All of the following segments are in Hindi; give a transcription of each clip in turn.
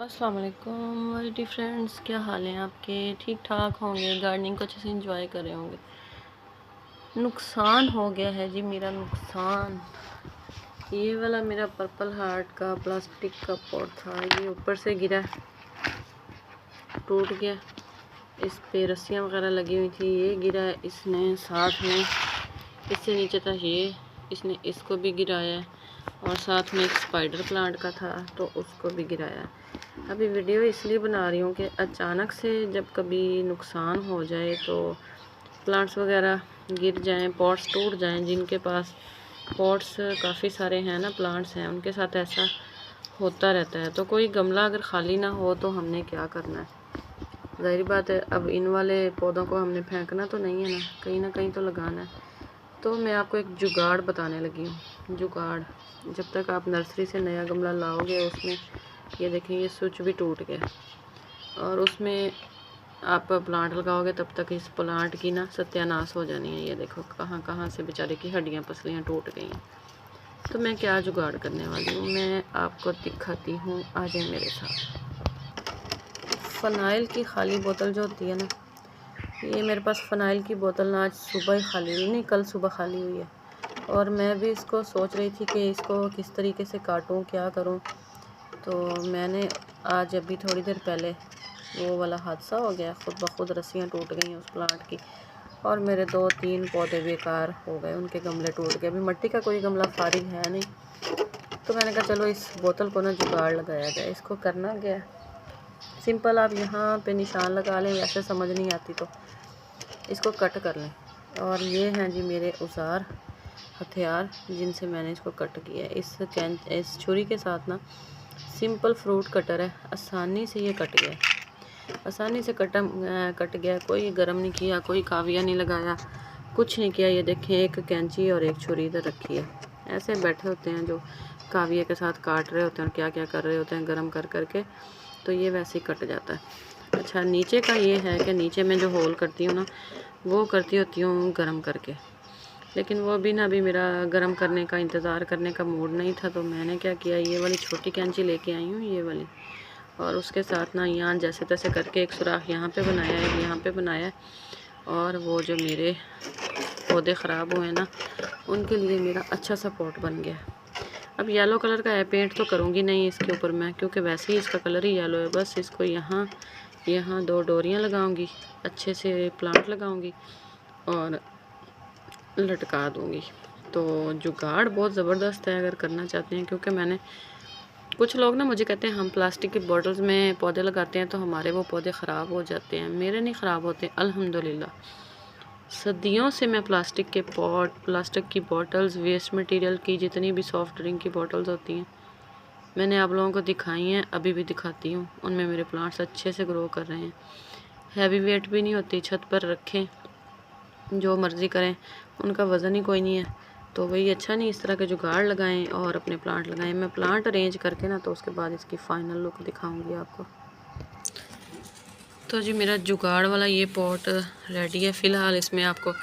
अस्सलाम वालेकुम माय डियर फ्रेंड्स, क्या हाल है आपके? ठीक ठाक होंगे, गार्डनिंग को अच्छे से एंजॉय कर रहे होंगे। नुकसान हो गया है जी मेरा, नुकसान। ये वाला मेरा पर्पल हार्ट का प्लास्टिक का पॉट था, ये ऊपर से गिरा, टूट गया। इस पे रस्सियाँ वगैरह लगी हुई थी, ये गिरा। इसने साथ में, इससे नीचे था ये, इसने इसको भी गिराया है। और साथ में एक स्पाइडर प्लांट का था तो उसको भी गिराया। अभी वीडियो इसलिए बना रही हूँ कि अचानक से जब कभी नुकसान हो जाए तो प्लांट्स वगैरह गिर जाएं, पॉट्स टूट जाएं। जिनके पास पॉट्स काफ़ी सारे हैं ना, प्लांट्स हैं, उनके साथ ऐसा होता रहता है। तो कोई गमला अगर खाली ना हो तो हमने क्या करना है? ज़ाहिर बात है, अब इन वाले पौधों को हमने फेंकना तो नहीं है ना कहीं तो लगाना है। तो मैं आपको एक जुगाड़ बताने लगी हूँ। जुगाड़, जब तक आप नर्सरी से नया गमला लाओगे, उसमें ये देखें, ये स्विच भी टूट गया और उसमें आप प्लांट लगाओगे तब तक इस प्लांट की ना सत्यानाश हो जानी है। ये देखो कहाँ कहाँ से बेचारे की हड्डियाँ पसलियाँ टूट गई हैं। तो मैं क्या जुगाड़ करने वाली हूँ, मैं आपको दिखाती हूँ, आ जाए मेरे साथ। फ़नाइल की खाली बोतल जो होती है ना, ये मेरे पास फ़नाइल की बोतल ना आज सुबह ही खाली हुई, नहीं कल सुबह खाली हुई है। और मैं भी इसको सोच रही थी कि इसको किस तरीके से काटूं, क्या करूं। तो मैंने आज अभी थोड़ी देर पहले वो वाला हादसा हो गया, ख़ुद ब खुद रस्सियाँ टूट गई उस प्लांट की और मेरे 2-3 पौधे बेकार हो गए, उनके गमले टूट गए। अभी मिट्टी का कोई गमला फारिग है नहीं, तो मैंने कहा चलो इस बोतल को ना जुगाड़ लगाया जाए। इसको करना क्या है, सिंपल, आप यहाँ पे निशान लगा लें, वैसे समझ नहीं आती तो इसको कट कर लें। और ये हैं जी मेरे औजार, हथियार, जिनसे मैंने इसको कट किया है। इस छुरी के साथ ना सिंपल फ्रूट कटर है, आसानी से ये कट गया, आसानी से कट गया। कोई गरम नहीं किया, कोई काविया नहीं लगाया, कुछ नहीं किया। ये देखें, एक कैंची और एक छुरी इधर रखी है। ऐसे बैठे होते हैं जो काविया के साथ काट रहे होते हैं और क्या क्या कर रहे होते हैं गरम कर करके, तो ये वैसे ही कट जाता है। अच्छा, नीचे का ये है कि नीचे में जो होल करती हूँ ना, वो करती होती हूँ गरम करके, लेकिन वो भी ना अभी मेरा गरम करने का इंतज़ार करने का मूड नहीं था। तो मैंने क्या किया, ये वाली छोटी कैंची लेके आई हूँ, ये वाली, और उसके साथ ना यहाँ जैसे तैसे करके एक सुराख यहाँ पे बनाया है, यहाँ पे बनाया है। और वो जो मेरे पौधे ख़राब हुए ना, उनके लिए मेरा अच्छा सा पॉट बन गया। अब येलो कलर का है, पेंट तो करूँगी नहीं इसके ऊपर मैं, क्योंकि वैसे ही इसका कलर ही येलो है। बस इसको यहाँ 2 डोरियाँ लगाऊंगी, अच्छे से प्लांट लगाऊंगी और लटका दूंगी। तो जुगाड़ बहुत ज़बरदस्त है अगर करना चाहते हैं, क्योंकि मैंने, कुछ लोग ना मुझे कहते हैं हम प्लास्टिक की बॉटल्स में पौधे लगाते हैं तो हमारे वो पौधे ख़राब हो जाते हैं। मेरे नहीं ख़राब होते, अल्हम्दुलिल्लाह। सदियों से मैं प्लास्टिक के पॉट, प्लास्टिक की बॉटल्स, वेस्ट मटेरियल की जितनी भी सॉफ्ट ड्रिंक की बॉटल्स होती हैं, मैंने आप लोगों को दिखाई हैं, अभी भी दिखाती हूँ। उनमें मेरे प्लांट्स अच्छे से ग्रो कर रहे हैं। हैवी वेट भी नहीं होती, छत पर रखें, जो मर्ज़ी करें, उनका वज़न ही कोई नहीं है। तो वही अच्छा नहीं, इस तरह के जुगाड़ लगाएं और अपने प्लांट लगाएं। मैं प्लांट अरेंज करके ना, तो उसके बाद इसकी फ़ाइनल लुक दिखाऊंगी आपको। तो जी मेरा जुगाड़ वाला ये पॉट रेडी है। फ़िलहाल इसमें आपको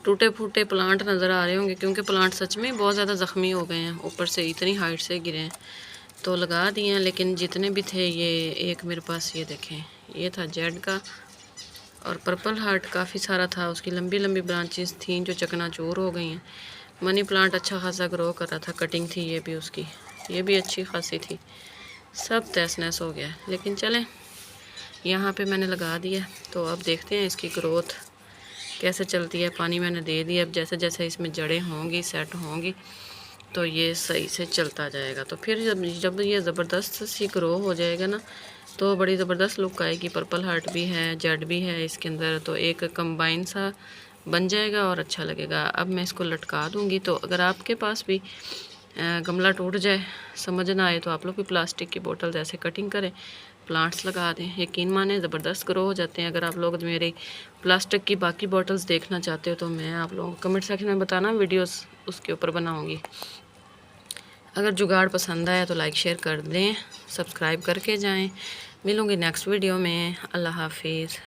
टूटे फूटे प्लांट नज़र आ रहे होंगे, क्योंकि प्लांट सच में बहुत ज़्यादा ज़ख्मी हो गए हैं, ऊपर से इतनी हाइट से गिरे हैं। तो लगा दिए हैं, लेकिन जितने भी थे, ये एक मेरे पास, ये देखें, ये था जेड का, और पर्पल हार्ट काफ़ी सारा था, उसकी लंबी लंबी ब्रांचेस थीं जो चकनाचूर हो गई हैं। मनी प्लांट अच्छा खासा ग्रो कर रहा था, कटिंग थी ये भी उसकी, ये भी अच्छी खासी थी। सब तहस नहस हो गया, लेकिन चलें, यहाँ पे मैंने लगा दिया। तो अब देखते हैं इसकी ग्रोथ कैसे चलती है। पानी मैंने दे दिया, अब जैसे जैसे इसमें जड़ें होंगी, सेट होंगी, तो ये सही से चलता जाएगा। तो फिर जब ये ज़बरदस्त सी ग्रो हो जाएगा ना, तो बड़ी ज़बरदस्त लुक आएगी। पर्पल हार्ट भी है, जेड भी है इसके अंदर, तो एक कंबाइन सा बन जाएगा और अच्छा लगेगा। अब मैं इसको लटका दूँगी। तो अगर आपके पास भी गमला टूट जाए, समझ ना आए, तो आप लोग भी प्लास्टिक की बोतल ऐसे कटिंग करें, प्लांट्स लगा दें, यकीन माने ज़बरदस्त ग्रो हो जाते हैं। अगर आप लोग मेरी प्लास्टिक की बाकी बोतल्स देखना चाहते हो तो मैं आप लोगों को कमेंट सेक्शन में बताना, वीडियोस उसके ऊपर बनाऊंगी। अगर जुगाड़ पसंद आया तो लाइक शेयर कर दें, सब्सक्राइब करके जाएं। मिलूँगी नेक्स्ट वीडियो में। अल्लाह हाफिज़।